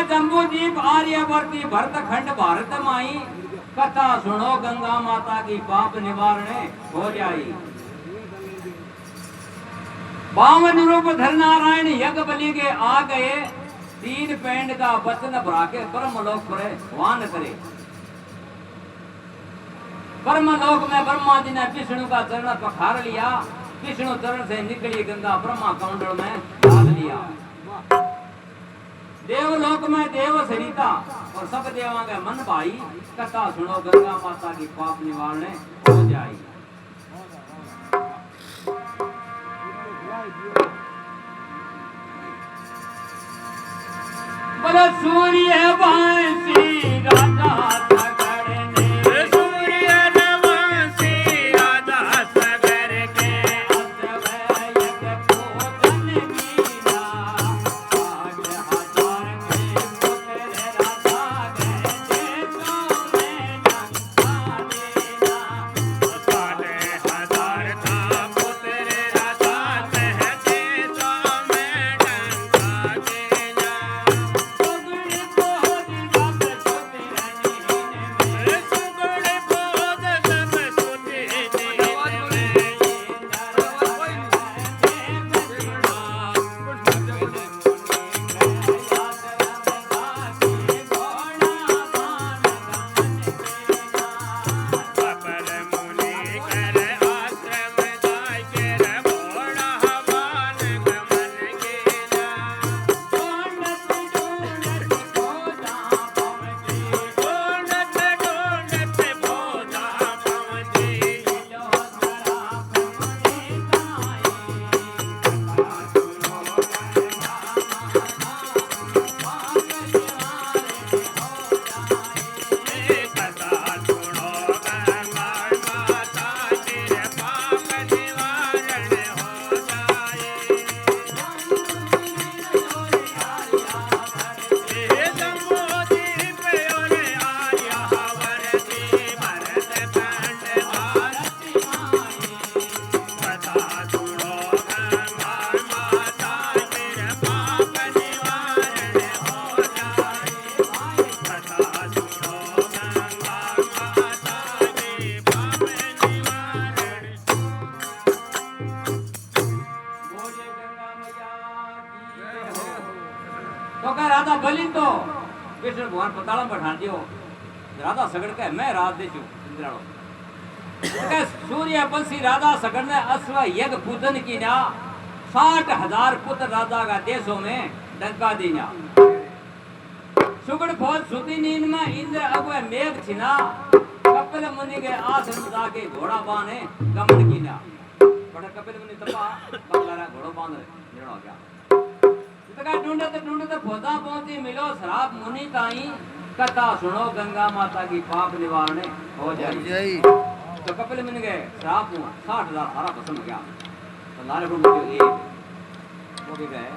जम्बूदीप आर्यवर्ती भरतखंड भारत माई कथा सुनो गंगा माता की पाप निवारण हो जाई। बावन रूप धर नारायण यज्ञ बलि के आ गए, तीन पेंड का वचन भरा के परमलोक पर वान करे। परमलोक में ब्रह्मा जी ने विष्णु का चरण पखार लिया, विष्णु चरण से निकली गंगा ब्रह्मा कमंडल में डाल लिया। देवलोक में देव सरिता और सब देवा के मन भाई, कथा सुनो गंगा माता की पाप निवारण हो जाई। बोलो सूर्य वंशी राजा राधा बलि तो विष्णु भगवान पताल में बैठा दियो। राधा सगड़ के मैं रात दे इंद्राणो सूर्य बंसी राधा सगड़ ने अश्व यज्ञ पूजन की ना 60,000 पुत्र राजा का देशों में डंका दीना। सुगड़ फौज सुती नींद में इंद्र अगुए मेघ छिना, कपिल मुनि के आश्रम जाके घोड़ा बांधे गमन की ना। बड़ा कपिल मुनि तपा बंगारा घोड़ा बांध निर्णय हो गया। ढूंढते खोदा पहुंची मिलो श्राप मुनि ताई, कथा सुनो गंगा माता की पाप निवारण हो जाए। तो कपिल मुनि गए श्राप 60,000 सारा भस्म हो गया। तो नारे वो भी गए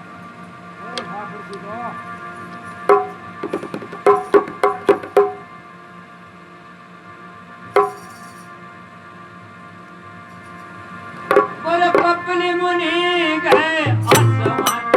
बोले कपिल मुनि गए आसमान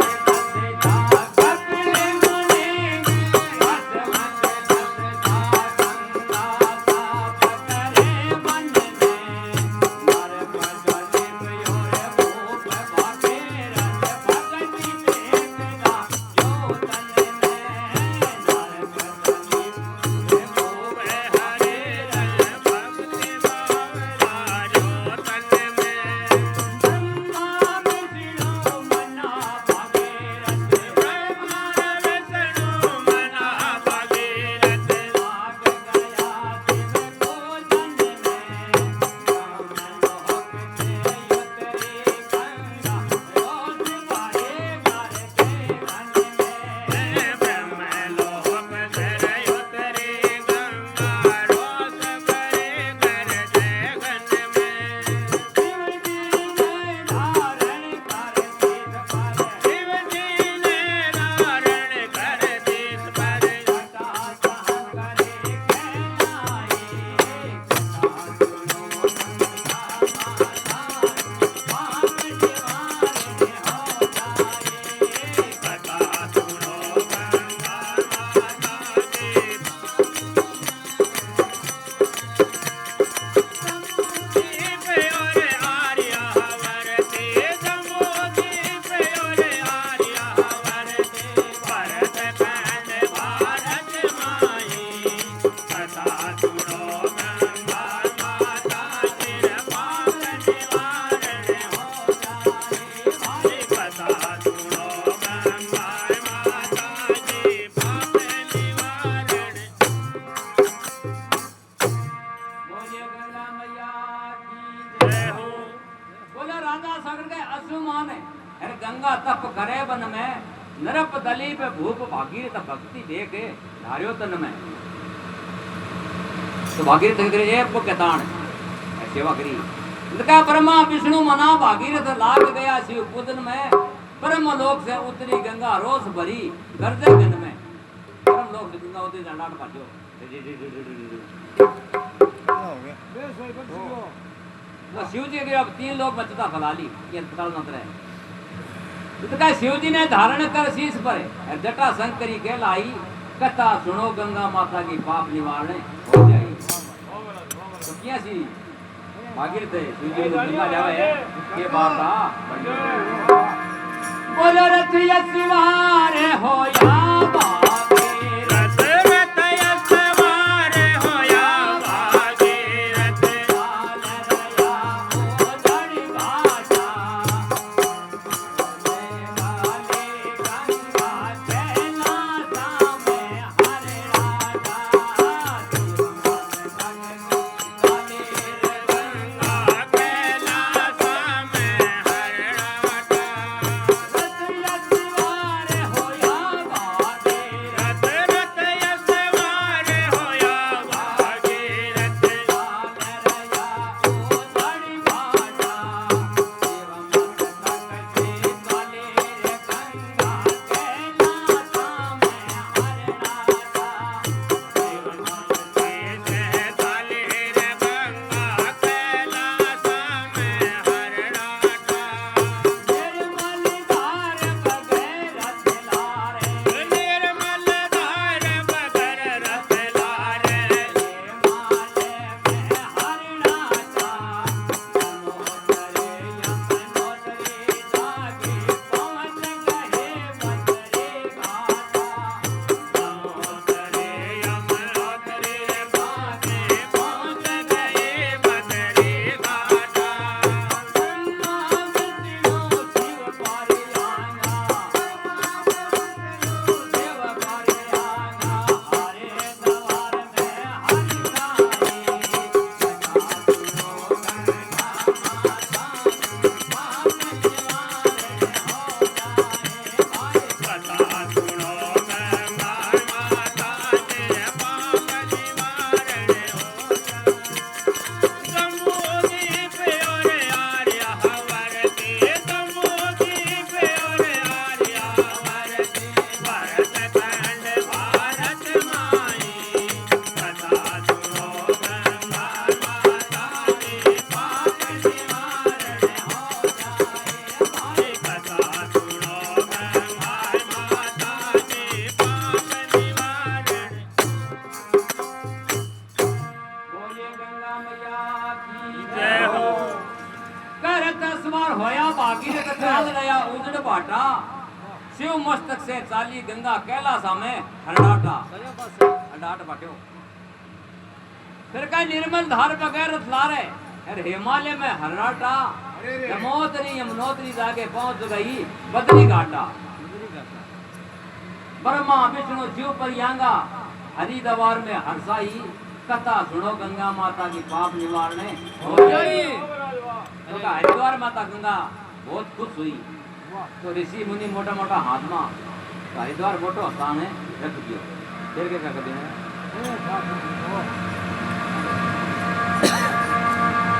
सगड़ के असुमान है अरे गंगा तप करे बन में नरप दली पे भूप भागीरथ भक्ति देख धार्यो तन में तो भागीरथ करे ए पुकतान सेवा करी इनका ब्रह्मा विष्णु मना भागीरथ लाग गया शिव पुदन में ब्रह्म लोक से उतरी गंगा रोष भरी गर्जे गन में ब्रह्म लोक से गंगा उतरी डांड पाजो वो शिव जी के अब 3 लोग बचता फलाली ये अस्पताल न रहे तो कहा शिव जी ने धारण कर शीश पर जटा शंकरी कहलाई कथा सुनो गंगा माता की पाप निवारण हो जाए तो क्या सी भागीरथ शिव जी को गंगा जावे ये बात था बोलो रथ यशवार हो या शिव मस्तक से चाली गंगा कैलासा में हरडाटा हरडाट बाट्यो फिर का निर्मल धार बगैर लारे अरे हिमालय में हरडाटा यमोत्री यमुनोत्री जाके पहुंच गई बद्री घाटा ब्रह्मा विष्णु शिव परियांगा हरिद्वार में हर्षाई कथा सुनो गंगा माता की पाप निवारण हो जाए तो हरिद्वार माता गंगा बहुत खुश हुई तो ऋषि मुनि मोटा मोटा हाथ में तो हरिद्वार मोटो स्थान है रख दियो फिर क्या कर दिया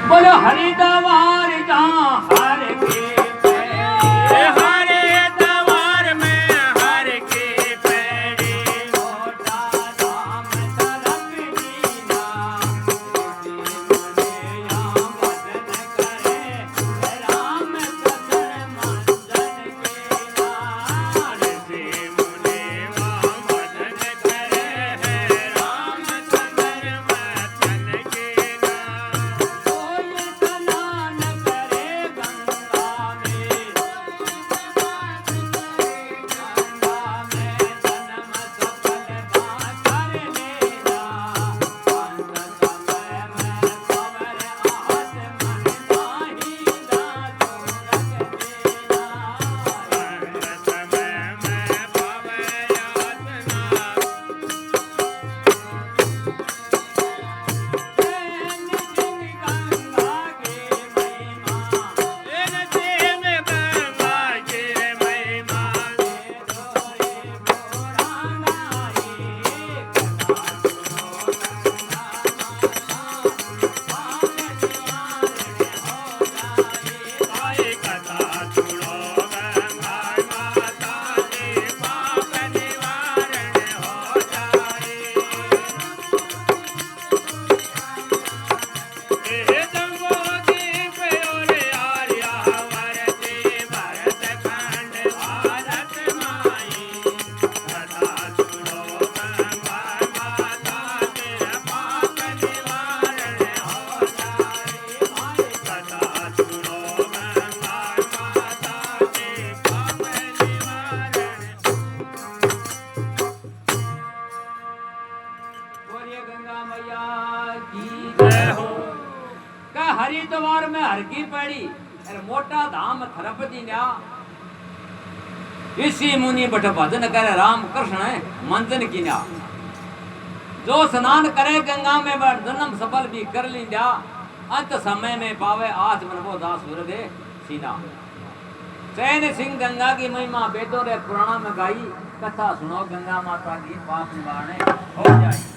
बोलो हरिद्वार जहाँ हर के थरपति न्या इसी मुनि बठ भजन करे राम कृष्ण मंजन की न्या जो स्नान करे गंगा में जन्म सफल भी कर लिंदा अंत समय में पावे आज मन वो दास सूर्य सीना चैन सिंह गंगा की महिमा वेदों रे पुराणों में गाई कथा सुनो गंगा माता की पाप निवारणे हो जाए।